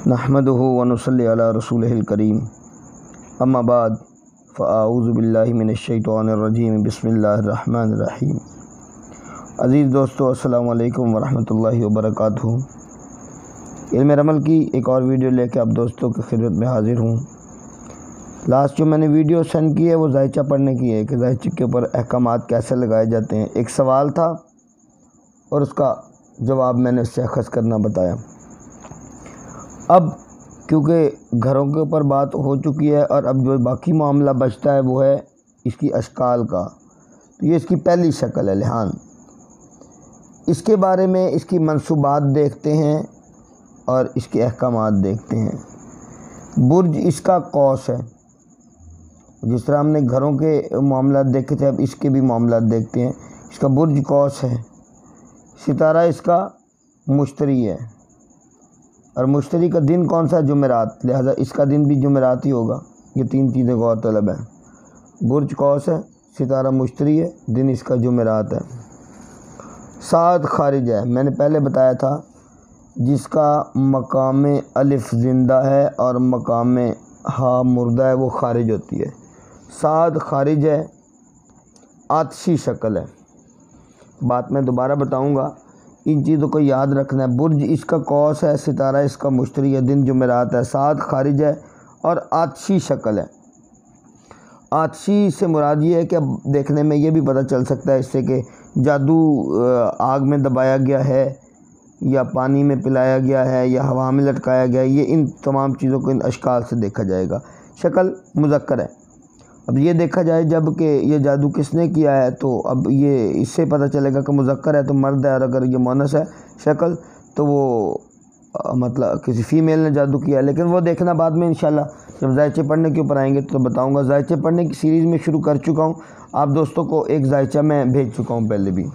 نحمدہ ونصلی علی رسولہ الکریم اما بعد فاعوذ باللہ من الشیطان الرجیم بسم اللہ الرحمن الرحیم۔ عزیز دوستو، السلام علیکم ورحمۃ اللہ وبرکاتہ۔ علم رمل کی ایک اور ویڈیو لے کے آپ دوستوں کی خدمت میں حاضر ہوں۔ لاسٹ جو میں نے ویڈیو سینڈ کی ہے وہ ذائچہ پڑھنے کی ہے کہ ذائچے کے اوپر احکامات کیسے لگائے جاتے ہیں۔ ایک سوال تھا اور اس کا جواب میں نے اس سے اخذ کرنا بتایا۔ اب کیونکہ گھروں کے اوپر بات ہو چکی ہے اور اب جو باقی معاملہ بچتا ہے وہ ہے اس کی اشکال کا، تو یہ اس کی پہلی شکل ہے لحان۔ اس کے بارے میں اس کی منصوبات دیکھتے ہیں اور اس کے احکامات دیکھتے ہیں۔ برج اس کا قوس ہے، جس طرح ہم نے گھروں کے معاملات دیکھے تھے اب اس کے بھی معاملات دیکھتے ہیں۔ اس کا برج قوس ہے، ستارہ اس کا مشتری ہے، اور مشتری کا دن کون سا؟ جمعرات، لہذا اس کا دن بھی جمعرات ہی ہوگا۔ یہ تین چیزیں غور طلب ہیں۔ برج قوس ہے، ستارہ مشتری ہے، دن اس کا جمعرات ہے۔ صاد خارج ہے، میں نے پہلے بتایا تھا، جس کا مقام الف زندہ ہے اور مقام ہا مردہ ہے وہ خارج ہوتی ہے۔ صاد خارج ہے، آتشی شکل ہے۔ بات میں دوبارہ بتاؤں گا، ان چیزوں کو یاد رکھنا ہے۔ برج اس کا قوس ہے، ستارہ اس کا مشتری ہے، دن جمعرات ہے، صاد خارج ہے اور آتشی شکل ہے۔ آتشی سے مراد یہ ہے کہ اب دیکھنے میں یہ بھی پتہ چل سکتا ہے اس سے کہ جادو آگ میں دبایا گیا ہے یا پانی میں پلایا گیا ہے یا ہوا میں لٹکایا گیا ہے، یہ ان تمام چیزوں کو ان اشکال سے دیکھا جائے گا۔ شکل مذکر ہے۔ اب یہ دیکھا جائے جب کہ یہ جادو کس نے کیا ہے، تو اب یہ اس سے پتہ چلے گا کہ مذکر ہے تو مرد ہے، اور اگر یہ مؤنث ہے شکل تو وہ مطلب کسی فیمیل نے جادو کیا ہے۔ لیکن وہ دیکھنا بعد میں انشاءاللہ جب ذائچے پڑھنے کے اوپر آئیں گے تو بتاؤں گا۔ ذائچے پڑھنے کی سیریز میں شروع کر چکا ہوں، آپ دوستوں کو ایک ذائچہ میں بھیج چکا ہوں پہلے بھی۔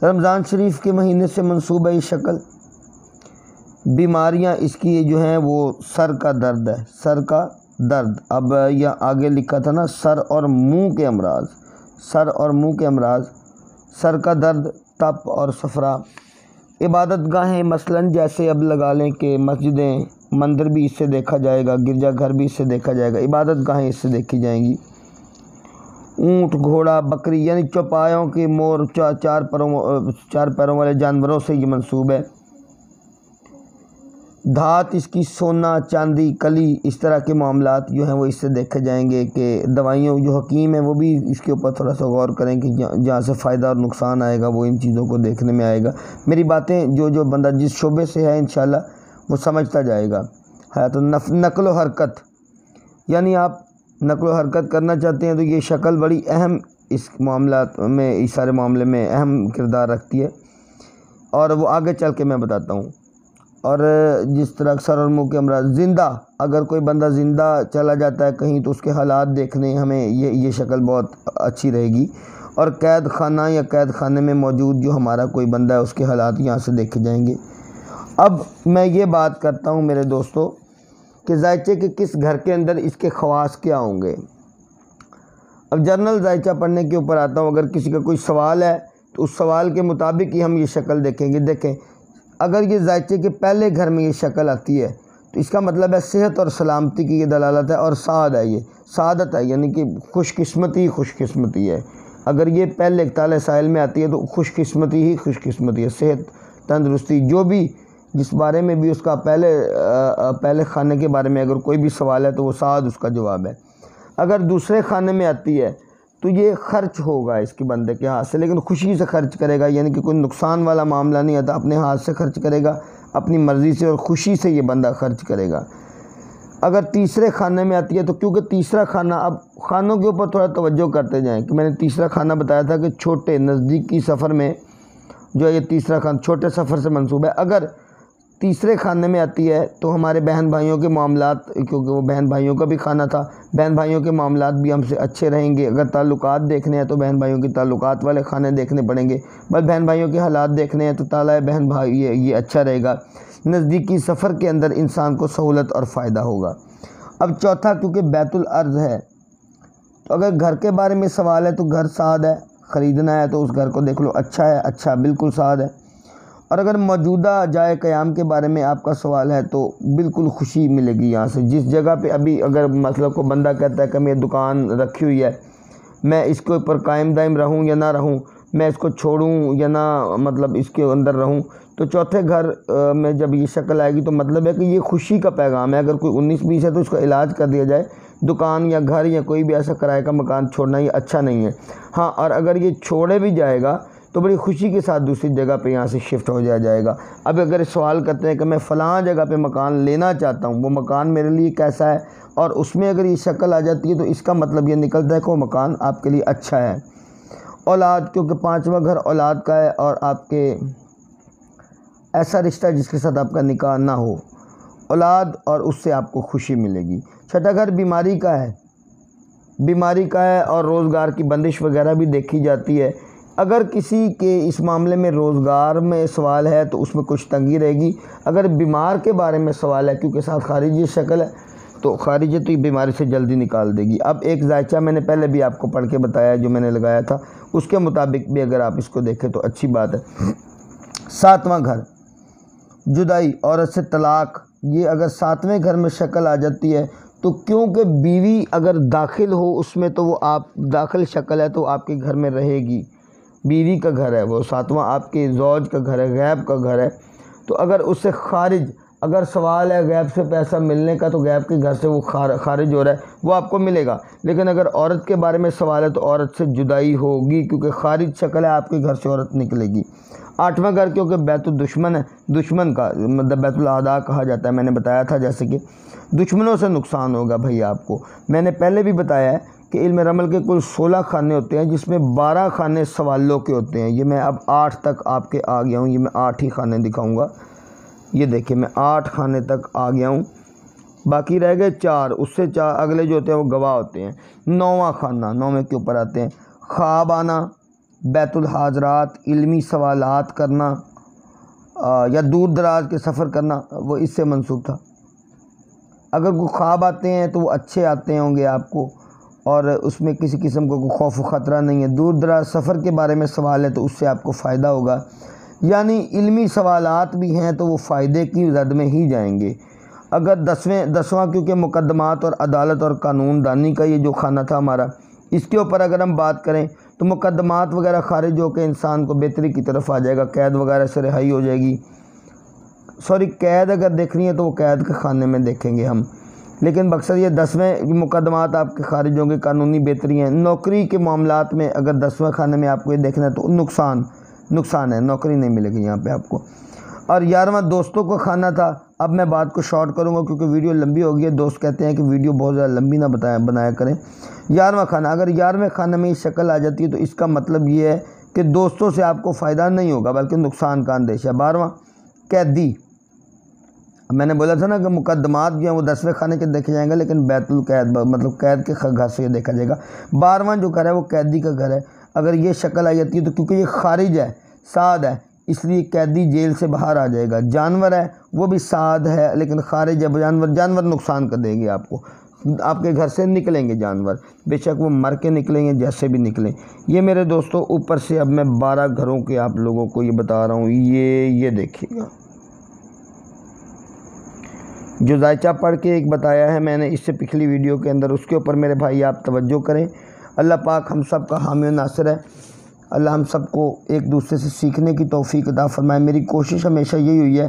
رمضان شریف کے مہینے سے منسوب ہے یہ شکل۔ بیماریاں اس کی جو ہیں وہ سر کا درد ہے، سر کا درد۔ اب یہ آگے لکھا تھا نا، سر اور منہ کے امراض، سر اور منہ کے امراض، سر کا درد، تپ اور صفرا۔ عبادت گاہیں مثلاً جیسے اب لگا لیں کہ مسجدیں، مندر بھی اس سے دیکھا جائے گا، گرجا گھر بھی اس سے دیکھا جائے گا، عبادت گاہیں اس سے دیکھی جائیں گی۔ اونٹ، گھوڑا، بکری یعنی چوپایوں کے مور، چار پیروں والے جانوروں سے یہ منسوب ہے۔ دھات اس کی سونا، چاندی، کلی، اس طرح کے معاملات جو ہیں وہ اس سے دیکھے جائیں گے کہ دوائیوں جو حکیم ہیں وہ بھی اس کے اوپر تھوڑا سا غور کریں کہ جہاں سے فائدہ اور نقصان آئے گا وہ ان چیزوں کو دیکھنے میں آئے گا۔ میری باتیں جو بندہ جس شعبے سے ہے انشاءاللہ وہ سمجھتا جائے گا۔ ہے تو نقل و حرکت، یعنی آپ نقل و حرکت کرنا چاہتے ہیں تو یہ شکل بڑی اہم اس معاملات میں، اس سارے معاملے میں اہم کردار رکھتی ہے، اور وہ آگے چل کے میں بتاتا ہوں۔ اور جس طرح سر اور منہ کے امراض، زندہ، اگر کوئی بندہ زندہ چلا جاتا ہے کہیں تو اس کے حالات دیکھنے ہمیں یہ شکل بہت اچھی رہے گی۔ اور قید خانہ یا قید خانے میں موجود جو ہمارا کوئی بندہ ہے اس کے حالات یہاں سے دیکھے جائیں گے۔ اب میں یہ بات کرتا ہوں میرے دوستو کہ ذائچے کے کس گھر کے اندر اس کے خواص کیا ہوں گے۔ اب جنرل ذائچہ پڑھنے کے اوپر آتا ہوں۔ اگر کسی کا کوئی سوال ہے تو اس سوال کے مطابق ہی ہم یہ شکل دیکھیں گے۔ دیکھیں، اگر یہ ذائچے کے پہلے گھر میں یہ شکل آتی ہے تو اس کا مطلب ہے صحت اور سلامتی کی یہ دلالت ہے، اور سعادت ہے، یہ سعادت ہے، یعنی کہ خوش قسمتی ہے۔ اگر یہ پہلے تالے سائل میں آتی ہے تو خوش قسمتی ہے، صحت، تندرستی، جو بھی جس بارے میں بھی اس کا پہلے خانے کے بارے میں اگر کوئی بھی سوال ہے تو وہ سعادت اس کا جواب ہے۔ اگر دوسرے خانے میں آتی ہے تو یہ خرچ ہوگا اس کے بندے کے ہاتھ سے، لیکن خوشی سے خرچ کرے گا، یعنی کہ کوئی نقصان والا معاملہ نہیں آتا، اپنے ہاتھ سے خرچ کرے گا، اپنی مرضی سے اور خوشی سے یہ بندہ خرچ کرے گا۔ اگر تیسرے خانے میں آتی ہے تو کیونکہ تیسرا خانہ، اب خانوں کے اوپر تھوڑا توجہ کرتے جائیں کہ میں نے تیسرا خانہ بتایا تھا کہ چھوٹے نزدیکی سفر میں جو ہے یہ تیسرا خانہ چھوٹے سفر سے منسوب ہے۔ اگر تیسرے خانے میں آتی ہے تو ہمارے بہن بھائیوں کے معاملات، کیونکہ وہ بہن بھائیوں کا بھی خانہ تھا، بہن بھائیوں کے معاملات بھی ہم سے اچھے رہیں گے۔ اگر تعلقات دیکھنے ہیں تو بہن بھائیوں کے تعلقات والے خانے دیکھنے پڑیں گے، بس بہن بھائیوں کے حالات دیکھنے ہیں تو تالا بہن بھائی یہ اچھا رہے گا۔ نزدیکی سفر کے اندر انسان کو سہولت اور فائدہ ہوگا۔ اب چوتھا، کیونکہ بیت الارض ہے تو اگر گھر کے بارے میں سوال ہے تو گھر سعد ہے، خریدنا ہے تو اس گھر کو دیکھ لو، اچھا ہے، اچھا بالکل سعد ہے۔ اور اگر موجودہ جائے قیام کے بارے میں آپ کا سوال ہے تو بالکل خوشی ملے گی یہاں سے۔ جس جگہ پہ ابھی اگر مطلب کو بندہ کہتا ہے کہ میں دکان رکھی ہوئی ہے، میں اس کے اوپر قائم دائم رہوں یا نہ رہوں، میں اس کو چھوڑوں یا نہ مطلب اس کے اندر رہوں، تو چوتھے گھر میں جب یہ شکل آئے گی تو مطلب ہے کہ یہ خوشی کا پیغام ہے۔ اگر کوئی 19-20 ہے تو اس کا علاج کر دیا جائے۔ دکان یا گھر یا کوئی بھی ایسا کرائے کا مکان چھوڑنا یہ اچھا نہیں ہے۔ ہاں، اور اگر یہ چھوڑے بھی جائے گا تو بڑی خوشی کے ساتھ دوسری جگہ پہ یہاں سے شفٹ ہو جائے گا۔ اب اگر سوال کرتے ہیں کہ میں فلاں جگہ پہ مکان لینا چاہتا ہوں، وہ مکان میرے لیے کیسا ہے، اور اس میں اگر یہ شکل آ جاتی ہے تو اس کا مطلب یہ نکلتا ہے کہ وہ مکان آپ کے لیے اچھا ہے۔ اولاد، کیونکہ 5واں گھر اولاد کا ہے اور آپ کے ایسا رشتہ جس کے ساتھ آپ کا نکاح نہ ہو، اولاد، اور اس سے آپ کو خوشی ملے گی۔ 6واں گھر بیماری کا ہے اور روزگار کی بندش وغیرہ بھی دیکھی جاتی ہے۔ اگر کسی کے اس معاملے میں روزگار میں سوال ہے تو اس میں کچھ تنگی رہے گی۔ اگر بیمار کے بارے میں سوال ہے، کیونکہ ساتھ خارجی شکل ہے تو خارجی تو یہ بیماری سے جلدی نکال دے گی۔ اب ایک ذائچہ میں نے پہلے بھی آپ کو پڑھ کے بتایا جو میں نے لگایا تھا، اس کے مطابق بھی اگر آپ اس کو دیکھیں تو اچھی بات ہے۔ 7واں گھر جدائی، عورت سے طلاق، یہ اگر 7ویں گھر میں شکل آ جاتی ہے تو کیونکہ بیوی اگر داخل ہو اس میں تو وہ آپ داخل شکل ہے تو آپ کے گھر میں رہے گی، بیوی کا گھر ہے وہ، 7واں آپ کے زوج کا گھر ہے، غیب کا گھر ہے۔ تو اگر اس سے خارج اگر سوال ہے غیب سے پیسہ ملنے کا تو غیب کے گھر سے وہ خارج ہو رہا ہے، وہ آپ کو ملے گا۔ لیکن اگر عورت کے بارے میں سوال ہے تو عورت سے جدائی ہوگی، کیونکہ خارج شکل ہے، آپ کے گھر سے عورت نکلے گی۔ 8واں گھر کیونکہ بیت الدشمن ہے، دشمن کا مطلب بیت الاعداء کہا جاتا ہے، میں نے بتایا تھا جیسے کہ دشمنوں سے نقصان ہوگا بھائی آپ کو۔ میں نے پہلے بھی بتایا ہے کہ علم رمل کے کل 16 خانے ہوتے ہیں، جس میں 12 خانے سوالوں کے ہوتے ہیں۔ یہ میں اب 8 تک آپ کے آ گیا ہوں، یہ میں 8 ہی خانے دکھاؤں گا۔ یہ دیکھیں میں 8 خانے تک آ گیا ہوں، باقی رہ گئے 4، اس سے 4 اگلے جو ہوتے ہیں وہ گواہ ہوتے ہیں۔ 9واں خانہ، 9ویں کے اوپر آتے ہیں خواب آنا، بیت الحاضرات، علمی سوالات کرنا یا دور دراز کے سفر کرنا، وہ اس سے منسوب تھا۔ اگر کوئی خواب آتے ہیں تو وہ اچھے آتے ہوں گے آپ کو، اور اس میں کسی قسم کا کوئی خوف و خطرہ نہیں ہے۔ دور دراز سفر کے بارے میں سوال ہے تو اس سے آپ کو فائدہ ہوگا، یعنی علمی سوالات بھی ہیں تو وہ فائدے کی زد میں ہی جائیں گے۔ اگر 10واں کیونکہ مقدمات اور عدالت اور قانون دانی کا یہ جو خانہ تھا ہمارا، اس کے اوپر اگر ہم بات کریں تو مقدمات وغیرہ خارج ہو کے انسان کو بہتری کی طرف آ جائے گا، قید وغیرہ سے رہائی ہو جائے گی۔ قید اگر دیکھنی ہے تو وہ قید کے خانے میں دیکھیں گے ہم، لیکن مقصد یہ 10ویں مقدمات آپ کے خارج ہوں گے، قانونی بہتری ہیں۔ نوکری کے معاملات میں اگر 10ویں خانے میں آپ کو یہ دیکھنا ہے تو نقصان ہے، نوکری نہیں ملے گی یہاں پہ آپ کو۔ اور 11واں دوستوں کا خانہ تھا۔ اب میں بات کو شارٹ کروں گا کیونکہ ویڈیو لمبی ہو گئی ہے، دوست کہتے ہیں کہ ویڈیو بہت زیادہ لمبی نہ بنایا کریں۔ 11واں خانہ، اگر 11ویں خانے میں یہ شکل آ جاتی ہے تو اس کا مطلب یہ ہے کہ دوستوں سے آپ کو فائدہ نہیں ہوگا بلکہ نقصان کا اندیشہ۔ 12واں قیدی، میں نے بولا تھا نا کہ مقدمات جو ہیں وہ 10ویں خانے کے دیکھے جائیں گے، لیکن بیت القید مطلب قید کے گھر سے یہ دیکھا جائے گا۔ 12واں جو گھر ہے وہ قیدی کا گھر ہے۔ اگر یہ شکل آ جاتی ہے تو کیونکہ یہ خارج ہے، سعد ہے، اس لیے قیدی جیل سے باہر آ جائے گا۔ جانور ہے وہ بھی سعد ہے لیکن خارج ہے، جانور نقصان کر دیں گے آپ کو، آپ کے گھر سے نکلیں گے جانور، بے شک وہ مر کے نکلیں گے جیسے بھی نکلیں۔ یہ میرے دوستوں اوپر سے اب میں 12 گھروں کے آپ لوگوں کو یہ بتا رہا ہوں، یہ دیکھیے گا جو ذائچہ پڑھ کے ایک بتایا ہے میں نے اس سے پچھلی ویڈیو کے اندر، اس کے اوپر میرے بھائی آپ توجہ کریں۔ اللہ پاک ہم سب کا حامی و ناصر ہے، اللہ ہم سب کو ایک دوسرے سے سیکھنے کی توفیق عطا فرمائے۔ میری کوشش ہمیشہ یہی ہوئی ہے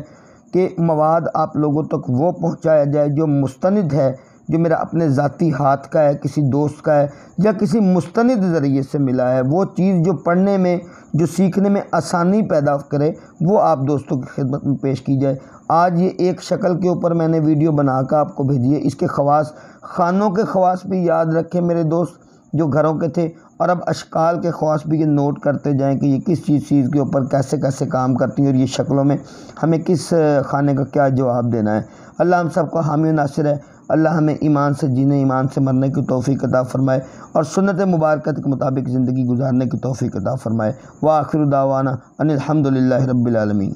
کہ مواد آپ لوگوں تک وہ پہنچایا جائے جو مستند ہے، جو میرا اپنے ذاتی ہاتھ کا ہے، کسی دوست کا ہے یا کسی مستند ذریعے سے ملا ہے، وہ چیز جو پڑھنے میں جو سیکھنے میں آسانی پیدا کرے وہ آپ دوستوں کی خدمت میں پیش کی جائے۔ آج یہ ایک شکل کے اوپر میں نے ویڈیو بنا کر آپ کو بھیجی ہے، اس کے خواص، خانوں کے خواص بھی یاد رکھیں میرے دوست جو گھروں کے تھے، اور اب اشکال کے خواص بھی یہ نوٹ کرتے جائیں کہ یہ کس چیز کے اوپر کیسے کام کرتی ہیں اور یہ شکلوں میں ہمیں کس خانے کا کیا جواب دینا ہے۔ اللہ ہم سب کا حامی و ناصر ہے، اللہ ہمیں ایمان سے جینے، ایمان سے مرنے کی توفیق عطا فرمائے اور سنت مبارکت کے مطابق زندگی گزارنے کی توفیق عطا فرمائے۔ وآخر دعوانا ان الحمد للہ رب العالمین۔